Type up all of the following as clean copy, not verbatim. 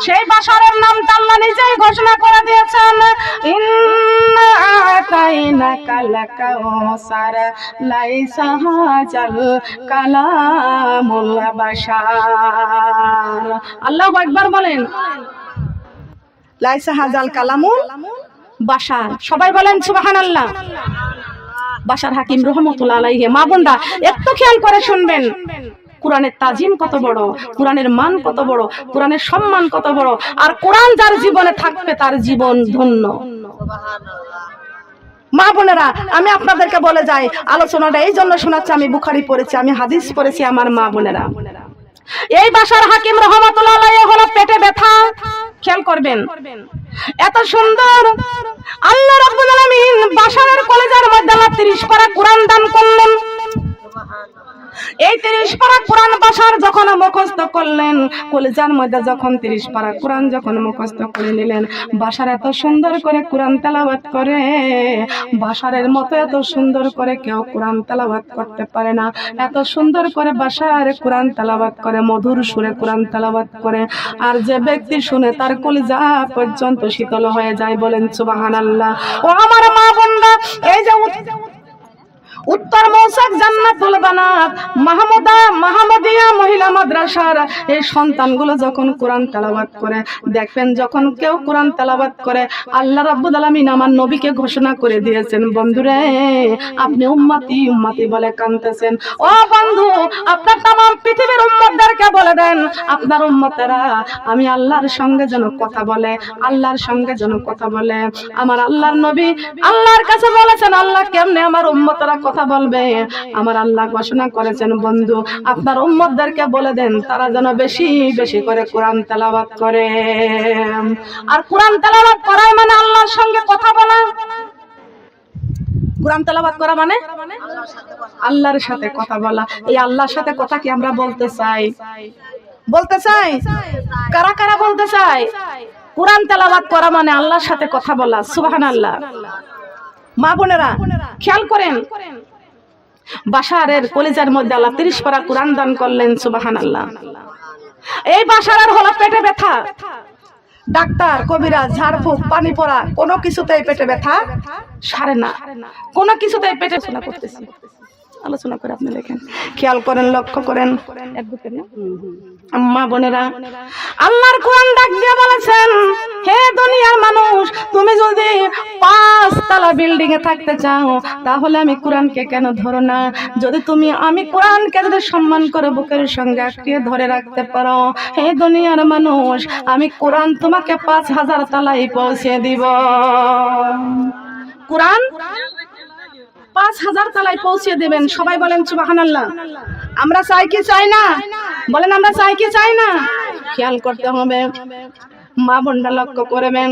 সেই বাশারের নামটা আল্লাহ নিজেই ঘোষণা করে দিয়েছেন, ইন্না আতাইনাকা লাকাউসার লাইসা হাজাল কালামুল বাশার। আল্লাহু আকবার বলেন। লাইসা হাজাল কালামুল বাশার, সবাই বলেন সুবহানাল্লাহ। বাশার হাকিম রহমাতুল্লাহ আলাইহি। মা বোনরা একটু খেয়াল করে শুনবেন, কোরআনের তাজিম কত বড়, কোরআনের মান কত বড়, কোরআনের সম্মান কত বড়, আর কোরআন যার জীবনে থাকবে তার জীবন ধন্য। মা বোনেরা, আমি আপনাদেরকে বলে যাই, আলোচনাটা এই জন্য শোনাচ্ছি, আমি বুখারী পড়েছি, আমি হাদিস পড়েছি। আমার মা বোনেরা, এই বাশার হাকিম রহমাতুল্লাহ আলাইহি হলো পেটে ব্যথা। খেয়াল করবেন, এত সুন্দর আল্লাহ রাব্বুল আলামিন বাশারের কলেজার মধ্যে আল্লাহ 30 পারা কোরআন দান করলেন। এই 30 পারা কোরআন বাশার যখন মুখস্থ করলেন, কলেজার মধ্যে যখন 30 পারা কোরআন যখন মুখস্থ করে নিলেন, বাশার এত সুন্দর করে কোরআন তেলাওয়াত করে, বাশারের মতো এত সুন্দর করে কেউ কোরআন তেলাওয়াত করতে পারে না। এত সুন্দর করে বাশার কোরআন তেলাওয়াত করে, মধুর সুরে কোরআন তেলাওয়াত করে, আর যে ব্যক্তি শুনে তার কলিজা পর্যন্ত শীতল হয়ে যায়। বলেন সুবহানাল্লাহ। ও আমার মা বোনরা, এই যে উত্তর মৌসাক জান্নাতুল বানাত মাহমুদিয়া মহিলা মাদ্রাসার এই সন্তানগুলো যখন কোরআন তেলাওয়াত করে, দেখবেন যখন কেউ কোরআন তেলাওয়াত করে, আল্লাহ রাব্বুল আলামিন আমার নবীকে ঘোষণা করে দিয়েছেন, বন্ধুরে আপনি উম্মতি উম্মতি বলে কাঁদতেছেন। ও বন্ধু, আপনার तमाम পৃথিবীর উম্মতদেরকে বলে দেন, আপনার উম্মতেরা আমি আল্লাহর সঙ্গে যেন কথা বলে, আল্লাহর সঙ্গে যেন কথা বলে। আমার আল্লাহর নবী আল্লাহর কাছে বলেছেন, আল্লাহ কেমনে আমার উম্মতেরা কথা বলবে? আমার আল্লাহ ঘোষণা করেছেন, বন্ধু আপনার উম্মতদেরকে বলে দেন তারা যেন বেশি বেশি করে কোরআন তেলাওয়াত করে। আর কোরআন তেলাওয়াত করাই মানে আল্লাহর সঙ্গে কথা বলা। কোরআন তেলাওয়াত করা মানে আল্লাহর সাথে কথা বলা। এই আল্লাহর সাথে কথা কি আমরা বলতে চাই? বলতে চাই? কারা কারা বলতে চাই? কোরআন তেলাওয়াত করা মানে আল্লাহর সাথে কথা বলা। সুবহানাল্লাহ। মা বোনেরা খেয়াল করেন, বাশারের কলিজার মধ্যে আল্লাহ 30 পারা কোরআন দান করলেন। সুবহানাল্লাহ। এই বাশারের হলো পেটে ব্যথা, ডাক্তার কবিরাজ ঝাড়ফুঁক পানি পড়া কোনো কিছুতেই পেটে ব্যথা সারে না, কোনো কিছুতেই পেটে শোনা করতেছি। আলোচনা করে আপনি দেখেন, খেয়াল করেন, লক্ষ্য করেন। মা বোনেরা, আল্লাহর কোরআন ডাক দিয়ে বলেছেন, হে দুনিয়ার মানুষ, তুমি যদি 5 তলা বিল্ডিং এ থাকতে চাও তাহলে আমি কোরআনকে কেন ধরো না? যদি তুমি আমি কোরআনকে যদি সম্মান করে বুকের সঙ্গে আঁকড়িয়ে ধরে রাখতে পারো, হে দুনিয়ার মানুষ, আমি কোরআন তোমাকে 5000 তলায় পৌঁছে দিব। কোরআন 5000 তলায় পৌঁছে দিবেন। সবাই বলেন সুবহানাল্লাহ। আমরা চাই কি চাই না? বলেন আমরা চাই কি চাই না? খেয়াল করতে হবে। মা বোনরা লক্ষ্য করবেন,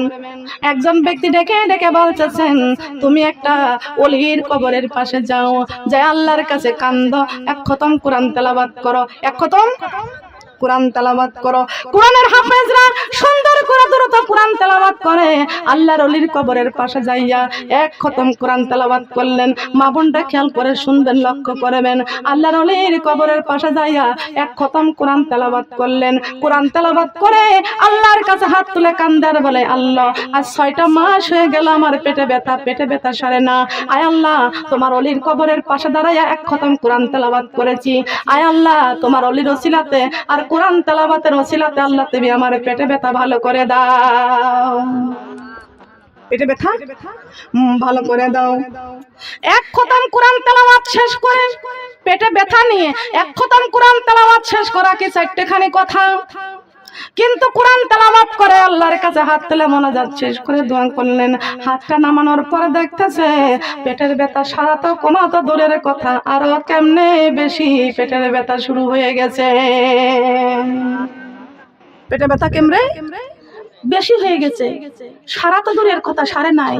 একজন ব্যক্তি ডেকে ডেকে বলতেছেন, তুমি একটা ওলির কবরের পাশে যাও, যাই আল্লাহর কাছে কান্দো, 1 খতম কোরআন তেলাওয়াত করো, 1 খতম কোরআন তেলাওয়াত করো। কোরআনের হাফেজরা সুন্দর করে দ্রুত কোরআন তেলাওয়াত করে, আল্লাহর ওলির কবরের পাশে যাইয়া 1 খতম কোরআন তেলাওয়াত করলেন। মা বোনটা খেয়াল করে শুনবেন, লক্ষ্য করবেন, আল্লাহর ওলির কবরের পাশে যাইয়া 1 খতম কোরআন তেলাওয়াত করলেন। কোরআন তেলাওয়াত করে আল্লাহর কাছে হাত তুলে কান্দার বলে, আল্লাহ আজ 6টা মাস হয়ে গেল আমার পেটে ব্যথা সারে না। আয় আল্লাহ, তোমার ওলির কবরের পাশে দাঁড়াইয়া 1 খতম কোরআন তেলাওয়াত করেছি। আয় আল্লাহ, তোমার ওলির ওসিলাতে আর কোরআন তেলাওয়াতের ওসিলাতে আল্লাহ তুমি আমার পেটে ব্যথা ভালো করে দাও, পেটে ব্যথা ভালো করে দাও। 1 খতম কোরআন তেলাওয়াত শেষ করে পেটে ব্যথা নিয়ে 1 খতম কোরআন তেলাওয়াত শেষ করা কি 4টেখানি কথা? কিন্তু কোরআন তেলাওয়াত করে আল্লাহর কাছে হাত তুলে মোনাজাত শেষ করে দোয়া করলেন। হাতটা নামানোর পরে দেখতেছে পেটের ব্যথা সারা তো কমা তো দূরের কথা, আরো কেমনে বেশি পেটের ব্যথা শুরু হয়ে গেছে। পেটে ব্যথা কেমনে বেশি হয়ে গেছে, সারা তো দূরের কথা, সারে নাই।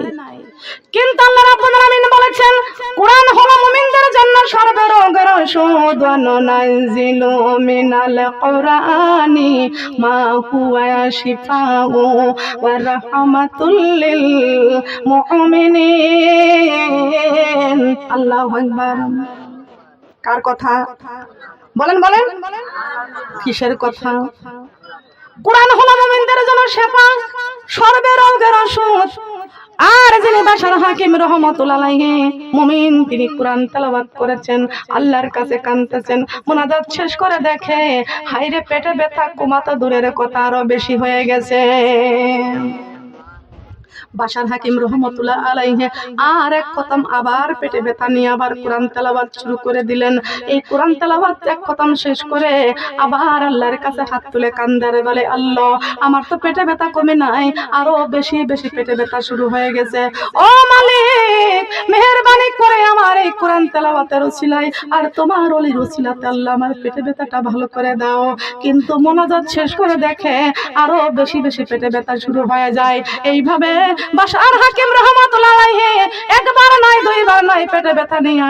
কিন্তু আল্লাহ রাব্বুল আলামিন বলেছেন, কোরআন হলো মুমিনদের জন্য সর্বরোগের ওষুধ, নাযিলু মিনাল কুরআনি মা হুয়া শিফাউ ওয়া রাহমাতুল লিল মুমিনিন। আল্লাহু আকবার। কার কথা? বলেন বলেন, কিসের কথা? কোরআন হলো মুমিনদের শেফা, সর্বে রোগের ওষুধ। আর যিনি বাশার হাকিম রহমাতুল্লাহ আলাইহি মুমিন, তিনি কোরআন তেলাওয়াত করেছেন, আল্লাহর কাছে কাঁদতেছেন, মুনাজাত শেষ করে দেখে হায়রে পেটে ব্যথা কমাতে দূরের কথা আরো বেশি হয়ে গেছে। বাশার হাকিম রহমতুল্লাহ আলাইহি আর এক খতম আবার পেটে ব্যথা নিয়ে আবার কোরআন তেলাওয়াত শুরু করে দিলেন। এই কোরআন তেলাওয়াত এক খতম শেষ করে আবার আল্লাহর কাছে হাত তুলে কান্দারে বলে, আল্লাহ আমার তো পেটে ব্যথা কমে নাই, আরো বেশি বেশি পেটে ব্যথা শুরু হয়ে গেছে। ও মালিক, মেহেরবানি করে আমার এই কোরআন তেলাওয়াতের উসিলায় আর তোমার ওলির উসিলাতে আল্লাহ আমার পেটে ব্যথাটা ভালো করে দাও। কিন্তু মোনাজাত শেষ করে দেখে আরো বেশি বেশি পেটে ব্যথা শুরু হয়ে যায়। এইভাবে বাশার হাকিম রহমাতুল্লাহ আলাইহি একবার নয় দুইবার নয় পেটে ব্যথা নিয়া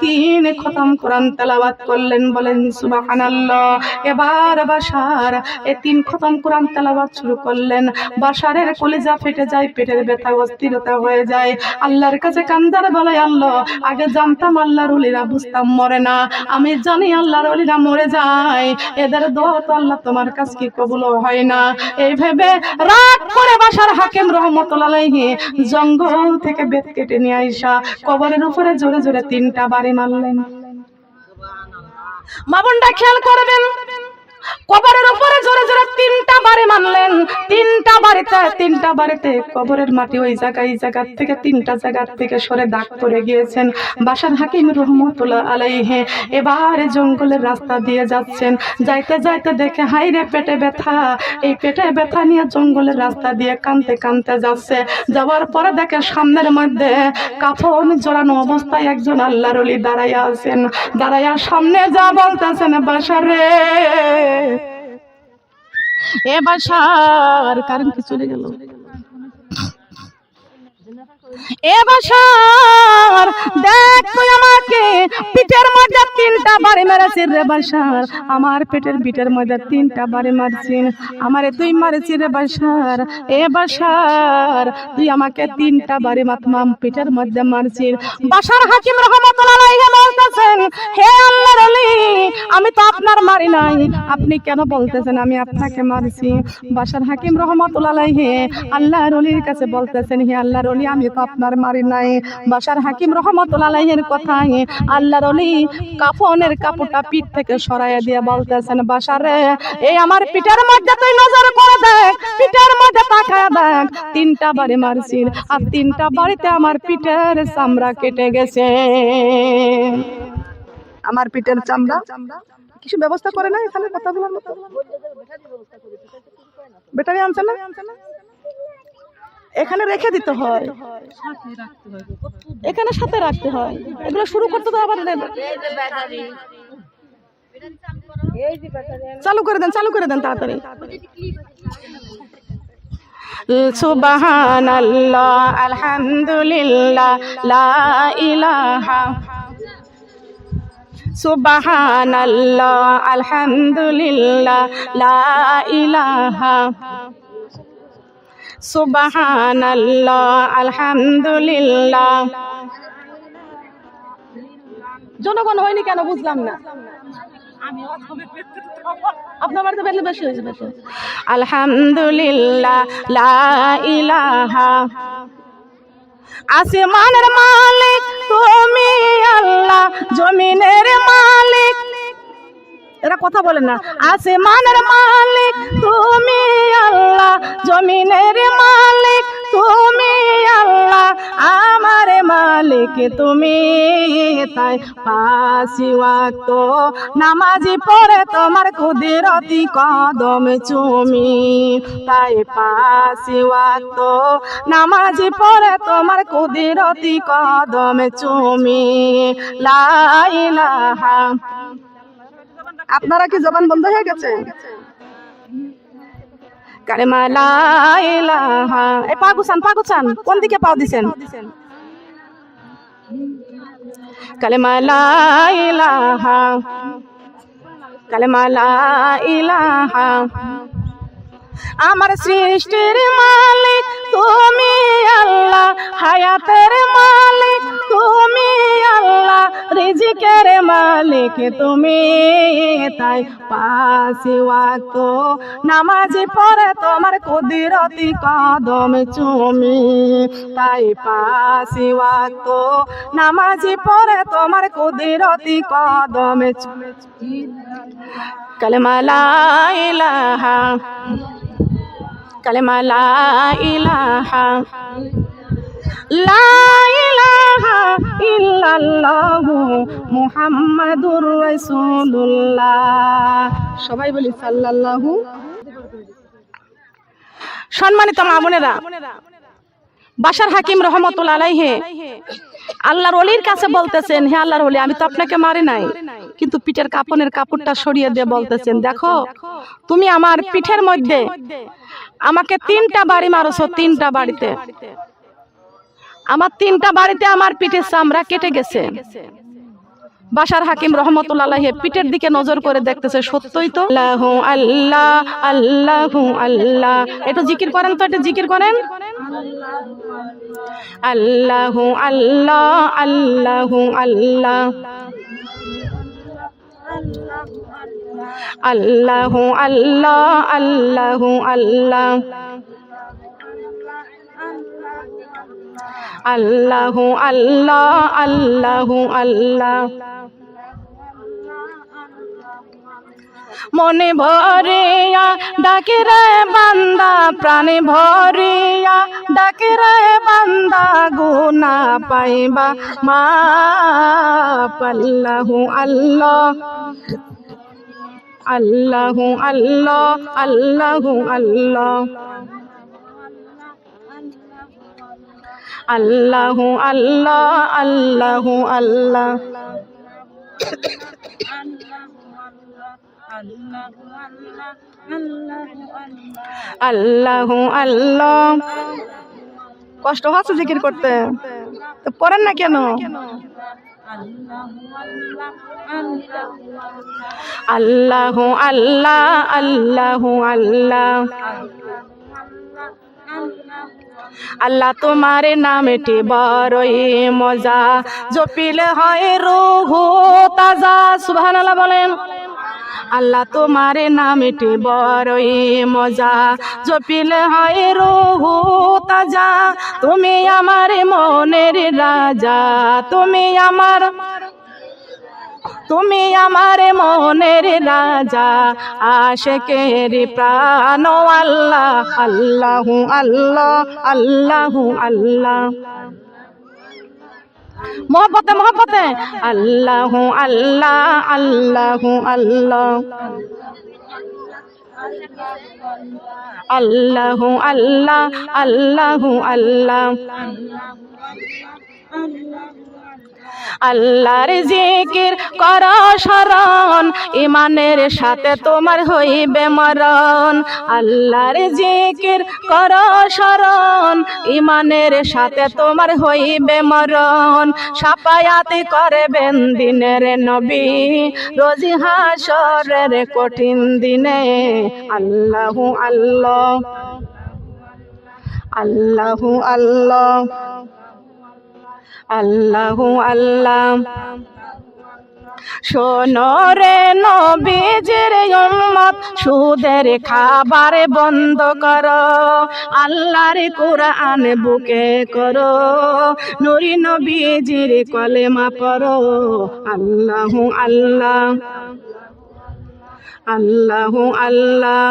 3 খতম কোরআন তেলাওয়াত করলেন। বলেন সুবহানাল্লাহ। এবার বাশার এই 3 খতম কোরআন তেলাওয়াত শুরু করলেন। বাশারের কলিজা ফেটে যায়, পেটের ব্যথা অস্থিরতা হয়ে যায়। আল্লাহর কাছে কান্দার বলে, আল্লাহ আগে জানতাম আল্লাহর ওলিরা বুঝতাম মরে না, আমি জানি আল্লাহর ওলিরা মরে যায়, এদের দোয়া তো আল্লাহ তোমার কাছে কি কবুল হয় না। এই ভেবে রাগ করে বাশার হাকিম রহমাতুল্লাহ আলাইহি জঙ্গল থেকে বেত কেটে নিয়ে আইসা কবরের উপরে জোরে জোরে 3টা বাড়ি মারলেন। মা বোনরা খেয়াল করবেন, কবরের উপরে জোরে জোরে 3টা বাড়ি মারলেন। 3টা বাড়িতে কবরের মাটি ওই জায়গা থেকে 3টা জায়গা থেকে সরে দাগ করে গিয়েছেন। বাশার হাকিম রহমাতুল্লাহ আলাইহি এবার জঙ্গলের রাস্তা দিয়ে যাচ্ছেন, যাইতে যাইতে দেখে হাইরে পেটে ব্যথা। এই পেটে ব্যথা নিয়ে জঙ্গলের রাস্তা দিয়ে কাঁদতে কাঁদতে যাচ্ছে। যাওয়ার পরে দেখে সামনের মধ্যে কাফন জড়ানো অবস্থায় একজন আল্লাহর ওলি দাঁড়াইয়া আছেন। দাঁড়াইয়া সামনে যা বলতেছেন, বাশার রে, এ বাশার, কারেন্ট কি চলে গেল? এ বাশার দেখ, তুই আমাকে পিঠের মধ্যে 3টা বাড়ি মেরেছিস রে বাশার, আমার পেটের পিঠের মধ্যে 3টা বাড়ি মারছিস, আমারে তুই মারেছিস রে বাশার। এ বাশার তুই আমাকে 3টা বাড়ি মাতমাম পিঠের মধ্যে মারছিস। বাশার হাকিম রহমাতুল্লাহ আলাইহি বলতেছেন, হে আল্লাহর ওলি, আমি তো আপনার মারি নাই, আপনি কেন বলতেছেন আমি আপনাকে মারছি? বাশার হাকিম রহমাতুল্লাহ আলাইহি আল্লাহর ওলির কাছে বলতেছেন, হে আল্লাহর ওলি, আমি তো আপনার মারি নাই। বাশার হাকিম রহমাতুল্লাহ আলাইহির কথায় আল্লাহর ওলি কাফনের কাপড়টা পিঠ থেকে সরাইয়া দিয়ে বলতেছেন, বাশার রে, এই আমার পিঠের মধ্যে তুই নজর করে দেখ, পিঠের মধ্যে তাকায় দেখ, 3টা বাড়ি মারছিস, আর 3টা বাড়িতে আমার পিঠের চামড়া কেটে গেছে। আমার পিঠের চামড়া কিছু ব্যবস্থা করে না এখানে কথা বলার মতো? ব্যাটারি আনছে না? এখানে রেখে দিতে হয়, এখানে সাথে রাখতে হয়, এগুলো শুরু করতে তো আবার চালু করে দেন তাড়াতাড়ি। সুবহানাল্লাহ, আলহামদুলিল্লাহ, লা ইলাহা, সুবহানাল্লাহ, আলহামদুলিল্লাহ, লা ইলাহা, সুবহানাল্লাহ, আলহামদুলিল্লাহ। জনগণ হয়নি কেন বুঝলাম না, আপনার বাড়িতে বেশি বেশি হয়েছে বেশি। আলহামদুলিল্লাহ, লা ইলাহা, আসমানের মালিক তুমি আল্লাহ, জমিনের মালিক, এরা কথা বলে না, আসমানের মালিক তুমি আল্লাহ, জমিনের মালিক তুমি আল্লাহ, আমার মালিক তুমি, তাই 5 ওয়াক্ত নামাজি পড়ে তোমার কুদরতি কদম চুমি, তাই 5 ওয়াক্ত নামাজি পড়ে তোমার কুদরতি কদম চুমি, লা ইলাহা। আপনারা কি জবান বন্ধ হয়ে গেছে? কালেমা লা ইলাহা, এই পাগুছান কোন দিকে পাও দিছেন? কালেমা লা ইলাহা, কালেমা লা ইলাহা, আমার সৃষ্টির মালিক তুমি আল্লাহ হায়াতের মালিক, তুমি আল্লাহ রিজিকের মালিক তুমি, তাই 5 ওয়াক্ত নামাজি পড়ে তোমার কুদরতি কদম চুমি, তাই 5 ওয়াক্ত নামাজি পড়ে তোমার কুদরতি কদম চুমি। কালেমা লা ইলাহা, কালেমা লা ইলাহা, লা ইলাহা ইল্লাল্লাহু মুহাম্মাদুর রাসূলুল্লাহ। সবাই বলি সাল্লাল্লাহু। সম্মানিত মা বোনেরা, বাশার হাকিম রহমতুল্লাহ আলাইহি আল্লাহর ওলির কাছে বলতেছেন, হে আল্লাহর ওলি, আমি তো আপনাকে মারি নাই, কিন্তু পিঠের কাপড়ের কাপড়টা সরিয়ে দিয়ে বলতেছেন, দেখো তুমি আমার পিঠের মধ্যে আমাকে 3টা বাড়ি মারছো, 3টা বাড়িতে, আমার 3টা বাড়িতে আমার পিঠের চামড়া কেটে গেছে। বাশার হাকিম রহমতুল্লাহ আলাইহি পিঠের দিকে নজর করে দেখতেছে, সত্যই তো। আল্লাহু আল্লাহ আল্লাহু আল্লাহ, একটু জিকির করেন তো, একটু জিকির করেন। আল্লাহু আল্লাহ আল্লাহু আল্লাহ, আল্লাহু আল্লাহ আল্লাহু আল্লাহ, আল্লাহু আল্লাহ আল্লাহু আল্লাহ। মনে ভরিয়া ডাকে রে বান্দা, প্রাণে ভরিয়া ডাকে রে বান্দা, গুনা পাইবা মাপ। আল্লাহু আল্লাহ আল্লাহু আল্লাহ আল্লাহু আল্লাহ, আল্লাহু আল্লাহ আল্লাহু আল্লাহ, আল্লাহু আল্লাহ। কষ্ট হচ্ছে জিকির করতে, তো পড়েন না কেন? আল্লাহু আল্লাহ আল্লাহু আল্লাহ, আল্লাহ তোমার নামটি বড়ই মজা, জপিলে হয় রূহ তাজা। সুবহানাল্লাহ বলেন। আল্লাহ তোমার নামটি বড়ই মজা, জপিলে হয় রূহ তাজা। তুমি আমার মনের রাজা, তুমি আমার মনের রাজা, আশিকের প্রাণ আল্লাহ। আল্লাহু আল্লাহ আল্লাহু আল্লাহ, মোহব্বতে মোহব্বতে আল্লাহু আল্লাহ আল্লাহু আল্লাহ, আল্লাহু আল্লাহ আল্লাহু আল্লাহ। আল্লাহর জিকির কর শরণ, ইমানের সাথে তোমার হইবে মরণ। আল্লাহর জিকির কর শরণ, ইমানের সাথে তোমার হইবে মরণ। শাফায়াত করবেন দিনের নবী, রোজ হাসরের কঠিন দিনে। আল্লাহু আল্লাহ আল্লাহু আল্লাহ, আল্লাহু আল্লাহ। শোনো রে নবীজির উম্মত, সুদের খাবার বন্ধ করো, আল্লাহর কুরআন বুকে করো, নূরি নবীজির কলেমা পড়ো। আল্লাহু আল্লাহ আল্লাহু আল্লাহ।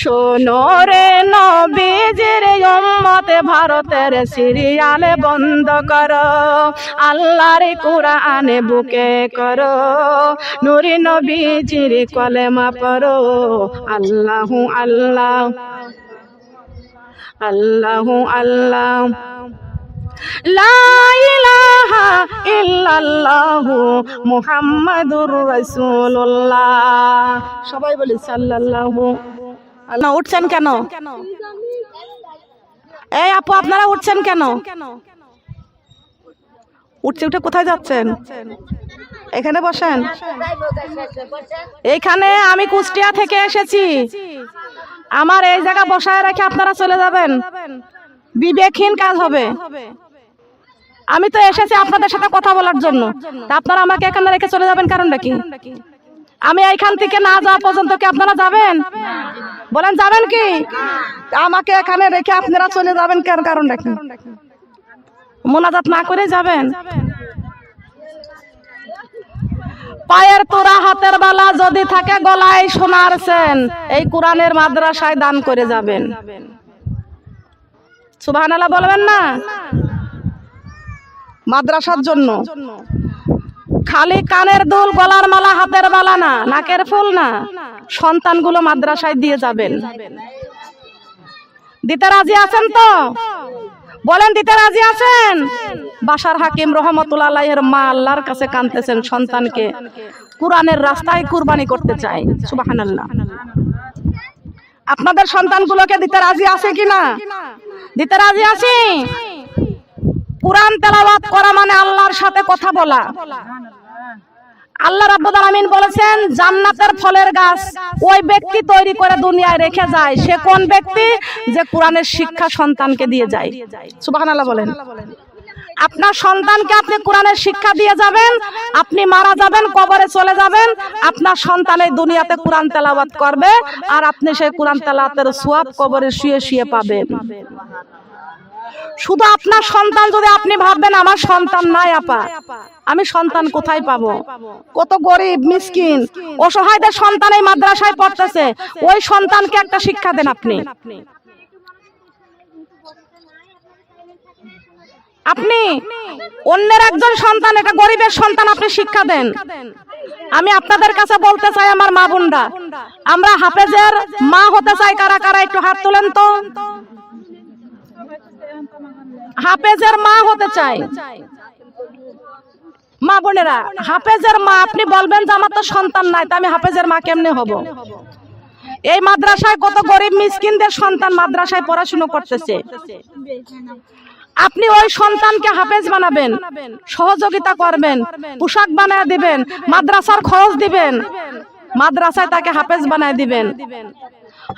শোনো রে নবীজির উম্মত, ভারতের সিরিয়াল বন্ধ করো, আল্লাহর কুরআন বুকে করো, নূরি নবীজির কলেমা পড়ো। আল্লাহু আল্লাহ আল্লাহু আল্লাহ, লা ইলাহা ইল্লাল্লাহু মুহাম্মাদুর রাসূলুল্লাহ। সবাই বলি সাল্লাল্লাহু। আল্লাহ উঠছেন কেন? এই আপু আপনারা উঠছেন কেন? উঠছে, উঠে কোথায় যাচ্ছেন? এখানে বসেন। এইখানে আমি কুষ্টিয়া থেকে এসেছি, আমার এই জায়গা বসায় রেখে আপনারা চলে যাবেন, বিবেকহীন কাজ হবে। আমি তো এসেছি আপনাদের সাথে কথা বলার জন্য, তা আপনারা আমাকে এখানে রেখে চলে যাবেন কারণটা কি? আমি এইখান থেকে না যাওয়া পর্যন্ত কি আপনারা যাবেন? বলেন যাবেন কি? আমাকে এখানে রেখে আপনারা চলে যাবেন কেন, কারণটা কি? মোনাজাত না করে যাবেন? পায়ের তোরা হাতের বালা যদি থাকে গলায় সোনার চেন, এই কোরআনের মাদ্রাসায় দান করে যাবেন। সুবহানাল্লাহ বলবেন না? মাদ্রাসার জন্য খালি কানের দুল, গলার মালা, হাতের বালা না, নাকের ফুল না, সন্তানগুলো মাদ্রাসায় দিয়ে যাবেন। দিতে রাজি আছেন তো? বলেন দিতে রাজি আছেন? বাশার হাকিম রহমতুল্লাহ আলাইহির মা আল্লাহর কাছে কাঁদতেছেন, সন্তানকে কোরআনের রাস্তায় কুরবানি করতে চাই। সুবহানাল্লাহ। আপনাদের সন্তানগুলোকে দিতে রাজি আছে কিনা? দিতে রাজি আছি। কোরআন তেলাওয়াত করা মানে আল্লাহর সাথে কথা বলা। আল্লাহ রাব্বুল আলামিন বলেছেন জান্নাতের ফলের গাছ ওই ব্যক্তি তৈরি করে দুনিয়ায় রেখে যায়। সে কোন ব্যক্তি? যে কোরআনের শিক্ষা সন্তানকে দিয়ে যায়। সুবহানাল্লাহ বলেন। আপনার সন্তানকে আপনি কোরআনের শিক্ষা দিয়ে যাবেন, আপনি মারা যাবেন, কবরে চলে যাবেন, আপনার সন্তান এই দুনিয়াতে কোরআন তেলাওয়াত করবে, আর আপনি সেই কোরআন তেলাওয়াতের সওয়াব কবরে শুয়ে শুয়ে পাবেন। শুধু আপনার সন্তান যদি আপনি ভাববেন আমার সন্তান নাই আপা, আমি সন্তান কোথায় পাবো? কত গরিব মিসকিন অসহায়দের সন্তান এই মাদ্রাসায় পড়তেছে, ওই সন্তানকে একটা শিক্ষা দেন আপনি। আপনি অন্যের একজন সন্তান, এটা গরিবের সন্তান, আপনি শিক্ষা দেন। আমি আপনাদের কাছে বলতে চাই আমার মা বোনরা, আমরা হাফেজের মা হতে চাই কারা কারা? একটু হাত তোলেন তো। হাফেজের মা হতে চাই মা বোনেরা, হাফেজের মা। আপনি বলবেন যে আমার তো সন্তান নাই, তা আমি হাফেজের মা কেমনে হব? এই মাদ্রাসায় কত গরিব মিসকিনদের সন্তান মাদ্রাসায় পড়াশোনা করতেছে, আপনি ওই সন্তানকে হাফেজ বানাবেন, সহযোগিতা করবেন, পোশাক বানায় দিবেন, মাদ্রাসার খরচ দিবেন, মাদ্রাসায় তাকে হাফেজ বানায় দিবেন।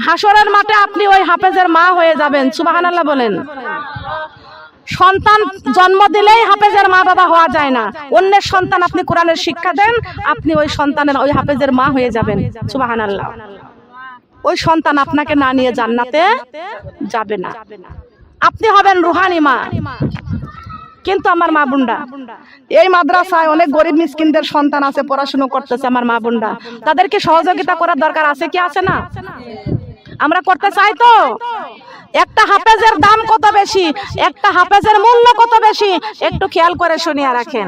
হাসরের মাঠে আপনি ওই হাফেজের মা হয়ে যাবেন। সুবহানাল্লাহ বলেন। সন্তান জন্ম দিলেই হাফেজের মা বাবা হওয়া যায় না। অন্যের সন্তান আপনি কোরআনের শিক্ষা দেন, আপনি ওই সন্তানের ওই হাফেজের মা হয়ে যাবেন। সুবহানাল্লাহ। ওই সন্তান আপনাকে না নিয়ে জান্নাতে যাবে না, আপনি হবেন রুহানি মা। কিন্তু আমার মা বোনরা, এই মাদ্রাসায় অনেক গরিব মিসকিনদের সন্তান আছে, পড়াশোনা করতেছে। আমার মা বোনরা, তাদেরকে সহযোগিতা করার দরকার আছে কি আছে না? আমরা করতে চাই তো? একটা হাফেজের দাম কত বেশি, একটা হাফেজের মূল্য কত বেশি, একটু খেয়াল করে শুনিয়া রাখেন।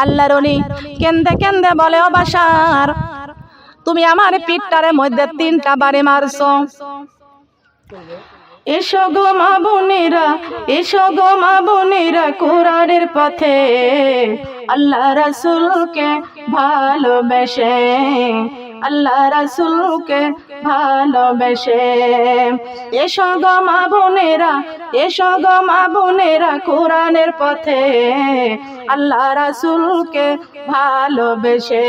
আল্লাহর ওলি কেন্দে কেন্দে বলে, ও বাশার, তুমি আমার পিঠটারে মধ্যে 3টা বাড়ি মারছো। এসো গো মা বোনেরা, এসো গো মা বোনেরা, কোরআনের পথে আল্লাহ রাসূলকে ভালোবেসে, আল্লাহ রাসূলকে ভালোবেসে। এসো গো মা বোনেরা, এসো গো মা বোনেরা, কোরআনের পথে আল্লাহ রাসূলকে ভালোবেসে,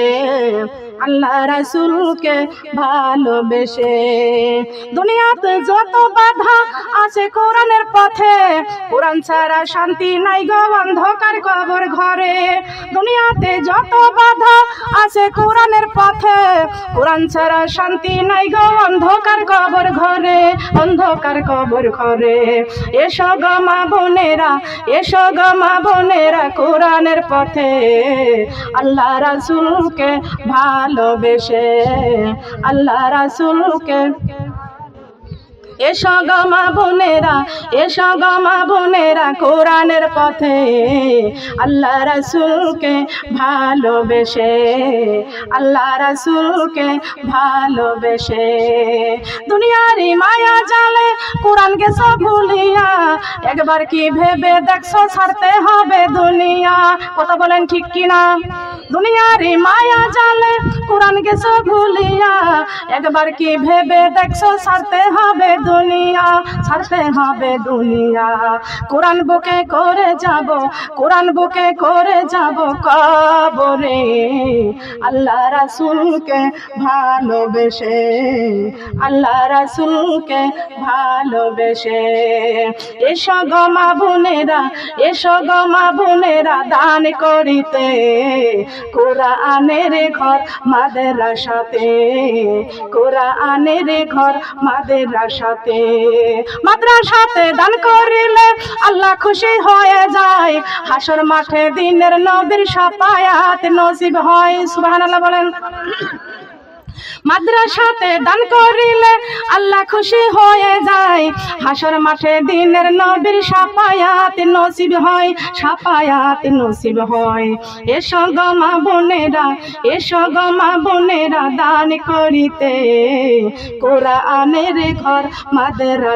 আল্লাহ রাসূলকে ভালোবেসে। দুনিয়াতে যত বাধা আছে কোরআনের পথে, কোরআন ছাড়া শান্তি নাই গো অন্ধকার কবর ঘরে। দুনিয়াতে যত বাধা আছে কোরআনের পথে, কোরআন ছাড়া শান্তি নাই গো অন্ধকার কবর ঘরে, অন্ধকার কবর ঘরে। এসো গো মা বোনেরা, এসো গো মা বোনেরা, কোরআনের পথে আল্লাহ রাসূলকে ভালোবেসে, আল্লাহ রাসূলকে। এসো গো মা বোনেরা, এসো গো মা বোনেরা, কোরআনের পথে আল্লাহ রাসূলকে ভালোবেসে, আল্লাহ রাসূলকে ভালোবেসে। দুনিয়ার মায়া জালে কোরআন গেছো ভুলিয়া, একবার কি ভেবে দেখছো ছাড়তে হবে দুনিয়া? কথা বলেন ঠিক কিনা? দুনিয়ার মায়া জালে কোরআন গেছো ভুলিয়া, একবার কি ভেবে দেখছো ছাড়তে হবে দুনিয়া, ছাড়তে হবে দুনিয়া। কোরআন বুকে করে যাব, কোরআন বুকে করে যাব কবরে, আল্লাহ রাসূলকে ভালোবেসে, আল্লাহ রাসূলকে ভালোবেসে। এসো গো মা বোনেরা, এসো গো মা বোনেরা দান করিতে, কোরআনের ঘর মাদ্রাসাতে, কোরআনের ঘর মাদ্রাসাতে। মাদ্রাসাতে দান করিলে আল্লাহ খুশি হয়ে যায়, হাসর মাঠে দিনের নবীর শাফায়াত নসিব হয়। সুবহানাল্লাহ বলেন। মাদ্রাসাতে দান করিলে আল্লাহ খুশি হয়ে যায়, হাসর মাঠে দিনের নবীর শাফায়াত নসিব হয়, শাফায়াত নসিব হয়। এসো গো মা বোনেরা, এসো গো মা বোনেরা দান করিতে, কোরআনের ঘর মাদ্রাসা।